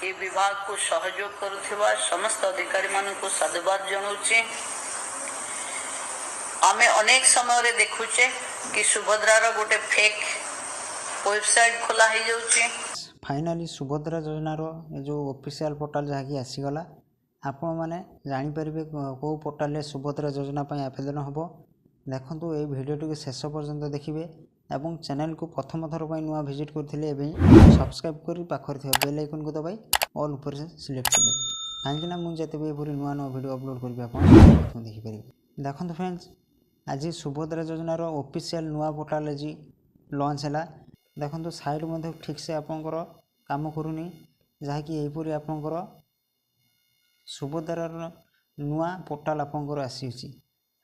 ये विभाग को सहयोग करुवा समस्त अधिकारी मान को साधुवाद जनाऊे। आम अनेक समय देखुचे कि सुभद्रार गोटे फेक वेबसाइट खोला हो जाउची। फाइनाली सुभद्रा योजनार जो ऑफिशियल पोर्टाल जहाँकि आसीगला आपण मैंने जापर कौ पोर्टाल सुभद्रा योजना आवेदन हम। देखो ये भिडियोटी को शेष पर्यंत देखिए और चैनल को प्रथम थर पर नुआ विजिट करते सब्सक्राइब कर पाखर बेल आइकन को दबाई ऑल ऊपर से सिलेक्ट करदे कहीं मुझे भी नुआ नुआ भिडियो अपलोड करी आप देखिपारे। देखो फ्रेंड्स आज सुभद्रा योजनार ऑफिशियल नुआ पोर्टाल आज लॉन्च है। देखो साइड में ठीक से आपंकर काम करूनी जहाँकि यहीपरी आपंकर सुभद्रार नुआ पोर्टाल आपंकर आसी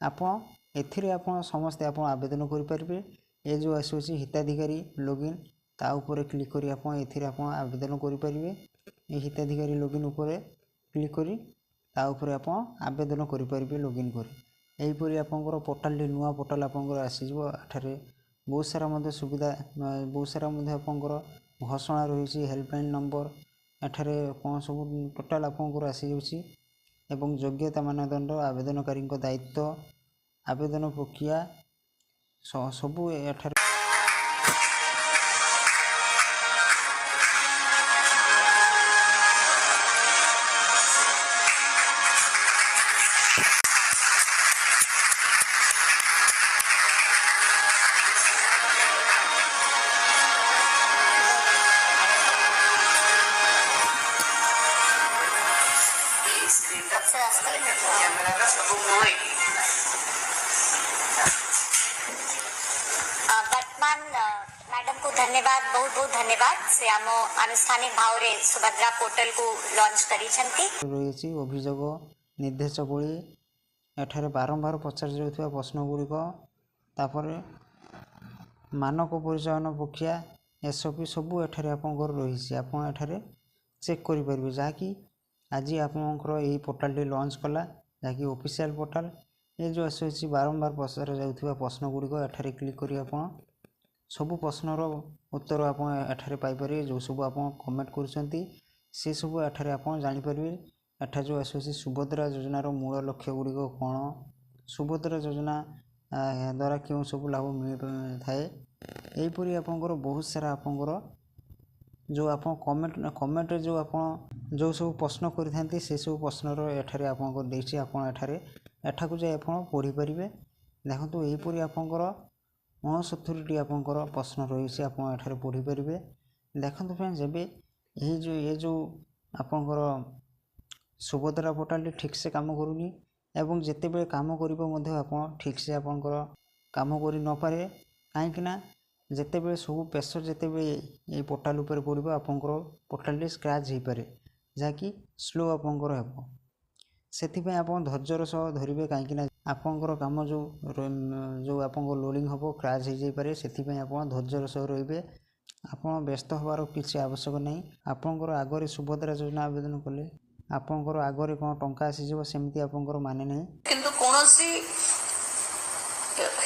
आपण एथिरे आपण समस्ते आपण आवेदन करें। ये जो आसूसी हिताधिकारी लॉगिन ता ऊपर क्लिक करी आपण एथिरे आपण आवेदन करें। ये हिताधिकारी लॉगिन ऊपर क्लिक करी ता ऊपर आपण आवेदन करें लॉगिन कर यहीपरी आपंकर पोर्टाल नुआ पोर्टाल आपंकर आसीजो। एठारे बहुत सारा मध्य सुविधा बहुत सारा मध्य आपंकर घोषणा रही हेल्पलाइन नंबर एठारे कौन सब टोटाल आपंकर आसी जाउची एवं योग्यता मानदंड आवेदनकारी दायित्व आवेदन प्रक्रिया सबू एठारे वर्तमान मैडम को धन्यवाद बहुत बहुत धन्यवाद से आम आनुष्ठानिक भाव रे सुभद्रा पोर्टल को लॉन्च करी रही अभियोग निर्देशावली एठारे बारंबार पचार जाउथबा प्रश्न गुड़िक तापर मानक परिचालन प्रक्रिया एसओपी सबू एठारे आपंकर रही आपन एठारे चेक करें जहाँकि आज आपंकर यही पोर्टाल लॉन्च कला जहाँकि ऑफिशियल पोर्टाल ये जो आसी बारंबार पचार जाउथबा प्रश्न गुड़िक एठारे क्लिक करी आपन सबू प्रश्नर उत्तर आप एठारे पाइपर जो सब आप कमेंट करुँचे से सब एठारे आप जानीपर। एठा जो आसूसी सुभद्रा योजनार मूल लक्ष्य गुड़िक कौन सुभद्रा योजना द्वारा क्यों सब लाभ मिल थाए यहीपरी आपंकर बहुत सारा आपंकर जो आप कमेंट जो आप जो सब प्रश्न करते से सब प्रश्नर एठारे आपंकर देछि आपन एठारे एठाकु जाई आपन पढ़ी पारिबे। देखो यहीपरी आपंकर 69टी आपंकर प्रश्न रही आप एठारे पढ़ी पारिबे। देखो फ्रेंड्स ये जो आपंकर सुभद्रा पोर्टाल ठीक से काम करूनी एवं जिते बड़े काम कर ठीक से आपंकर काम कर न पारे कहीं जिते बड़े सब प्रेसर जिते बड़े ये पोर्टाल उपर पड़ो आपंकर पोर्टाल स्क्रैच हो पारे जहाँकि स्लो आपंकर हे से आप धैर्यर सह धरवे कहीं आपंकर काम जो जो आप लोडिंग हम क्रैच हो जापे से आप धैर्यर सह रे आप व्यस्त हबार किसी आवश्यक नहीं। आपंकर आगे सुभद्रा योजना आवेदन कले आपंकर आगे कौन टंका आसीज सेमती आपंकर माने नहीं किंतु कौनसी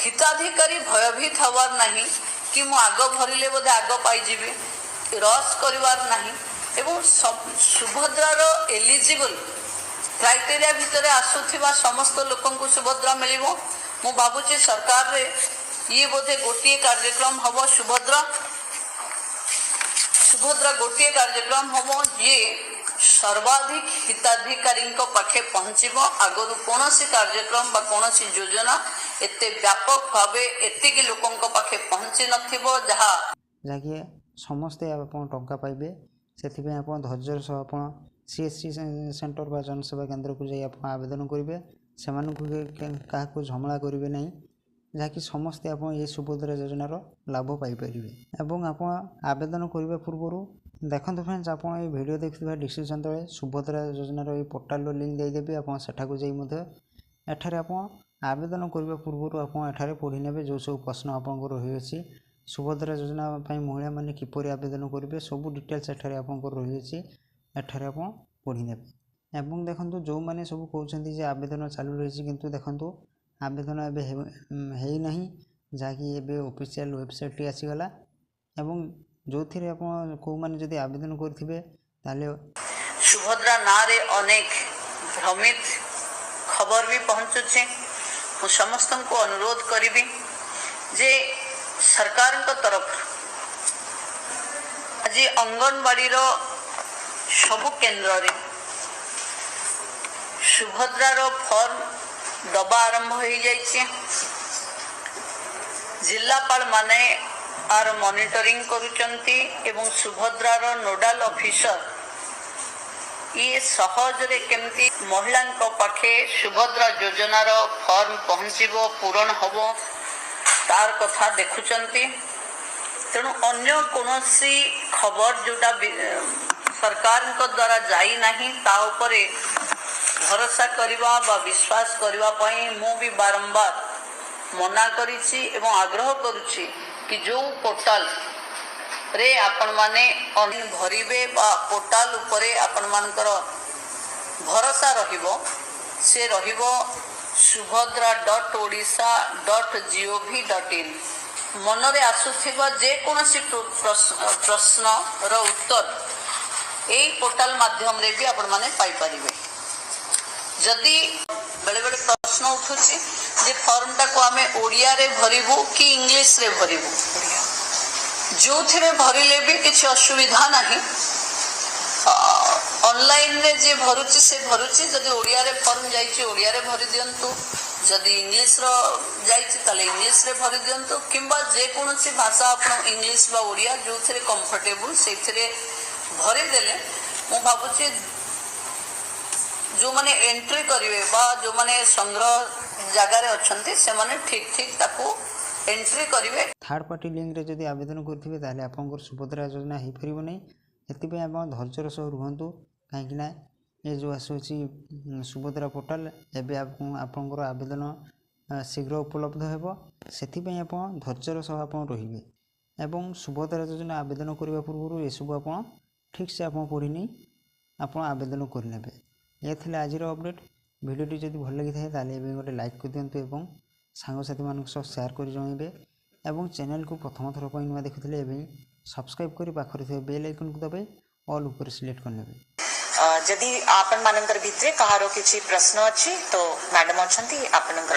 हिताधिकारी भयभीत हबार नहीं कि मु आग भरिले बोधे आग पाइबी रस करिवार नहीं एवं सुभद्रार एलिजिबल क्राइटेरिया भितर आसुथिबा समस्त लोकंकु सुभद्रा मिलिबो। मु भाबुची सरकार रे ये बोधे गोटिए कार्यक्रम हबो सुभद्रा गोटिए कार्यक्रम हबो ये सर्वाधिक हिताधिकारी पाखे पहुँचब। आगर कौन कार्यक्रम बा कौन योजना एते व्यापक भाव एतिक लोकों पाखे पहुँची नथिबो जहाँकि समस्ते आप टंका पाइबे से आप धैर्यर सह आप सीएससी सेंटर बा जनसेवा केंद्र को जाई आप आवेदन करेंगे से क्या झमला करेंगे नहीं जहाँकि समस्ते आप ये सुभद्रा योजनार लाभ पाइपर। एवं आप आवेदन करने पूर्व देखो फ्रेंड्स आप ये वीडियो देखुवा डिस्क्रिप्शन तले सुभद्रा योजनार ये पोर्टाल लिंक देदेवी आप सेठाକୁ जाई एठारे आप आवेदन करने पूर्व आप एठारे पढ़ी ने जो सब प्रश्न आपंकर रही सुभद्रा योजना महिला माने किपरि आवेदन करेंगे सब डिटेल्स एठारे आपंकर रही एठारे आप पढ़ी ने एवं देखो जो मैंने सब कहते आवेदन चालू रही किंतु देखो आवेदन एवं ना जहाँकि एवं ऑफिशियल वेबसाइट आसीगला एवं जो थी आप कौ मैंने जब आवेदन करेंगे सुभद्रा नारे अनेक भ्रमित खबर भी पहुँचुचे। मु समस्त को अनुरोध करी जे सरकार तरफ आज अंगनवाड़ी सबु केन्द्र रे सुभद्रार फॉर्म दबा आरंभ हो जाइए। जिलापाल माने आर मॉनिटरिंग करुचंती एवं सुभद्रार नोडाल ऑफिसर ये सहज रे केमती महिला पाखे सुभद्रा योजनार फॉर्म पहुँचो पूरण हम तार कथा देखुचंती। तेणु अन्य कौनसी खबर जोटा सरकार द्वारा जाई नहीं ता उपरे भरोसा करवा बा विश्वास करवा पई मु भी बारंबार मना करिछि एवं आग्रह करुछि कि जो पोर्टाल रे आपण माने भरिबे बा पोर्टाल उपरे आपण मानकर भरोसा रहिबो से रहिबो subhadra.odisha.gov.in मनरे आसुथिबा जे कोनोसी प्रश्न रो उत्तर एई पोर्टाल माध्यम रे भी आपण माने पाई परिबे। जदि बेले बेले प्रश्न उठुछि जे फॉर्म टा को आमे ओडिया रे भरिबु कि इंग्लिश रे भरिबु, जो थिरे भरिले भी किछि असुविधा नाही। ऑनलाइन रे जे भरुछि से भरुछि, जदि ओडिया रे फॉर्म जाइछि ओडिया रे भरि दियंतु, जदि इंग्लिश रो जाइछि ताले इंग्लिश रे भरि दियंतु, किंबा जे कोनोसी भाषा आपण इंग्लिश बा ओडिया जो थिरे कंफर्टेबल से थिरे भरि देले मु भाबुछि जो माने एंट्री करिवे बा जो माने संग्रह जगह रे अछंती से माने ठीक ठीक ताको एंट्री करिवे। थर्ड पार्टी लिंक रे जदि आवेदन करथिबे ताले आपनकर सुभद्रा योजना हे परिबो नै। एतिपे आप धैर्यर सह रुहतु कहीं ये जो आसूची सुभद्रा पोर्टाल एबे आपनकर आवेदन शीघ्र उपलब्ध हेबो। सेथिपे आप धैर्यर सह आप रहिबे एवं सुभद्रा योजना आवेदन करबा पूर्व ये सब आप ठीक से आप पढ़ी नहीं आप आवेदन करने। ये थिले आज अपडेट। वीडियोटी जदि भल लगी था गोटे लाइक कर दिंतु एवं सांगसाथी मान शेयर कर जनइबे एवं चैनल को प्रथम थर पर नुआ देखुଥିଲେ सब्सक्राइब करी पाखरे थे बेल आइकन को दबाई ऑल ऊपर सिलेक्ट करने। जदि आपन मानकर भितरे कहारो किछि प्रश्न अछि तो मैडम अछंती आपनकर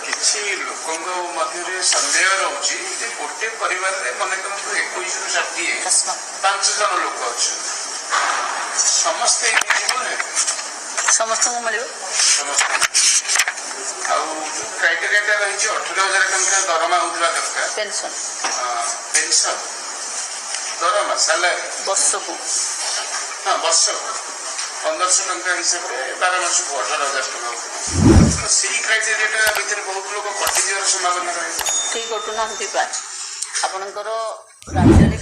किछि लोकंग मध्यरे संदेह रहउछि जे गोटे परिवार रे मने कम 21 रु 60 प्रश्न 5 जन लोक अछि समस्त जीवन समस्त को मिलियो आउ क्राइटेरिया रही 18,000 टंका दरमा होतला दरकार पेंशन दरमा सैलरी वर्ष को हाँ वर्ष 1500 टंका हिसाब से 12 मास को 18,000 टंका तो सी क्राइटेरिया भीतर बहुत लोग कटि जर संभावना रहे। ठीक घटना प्राय आपनकर राज्य रे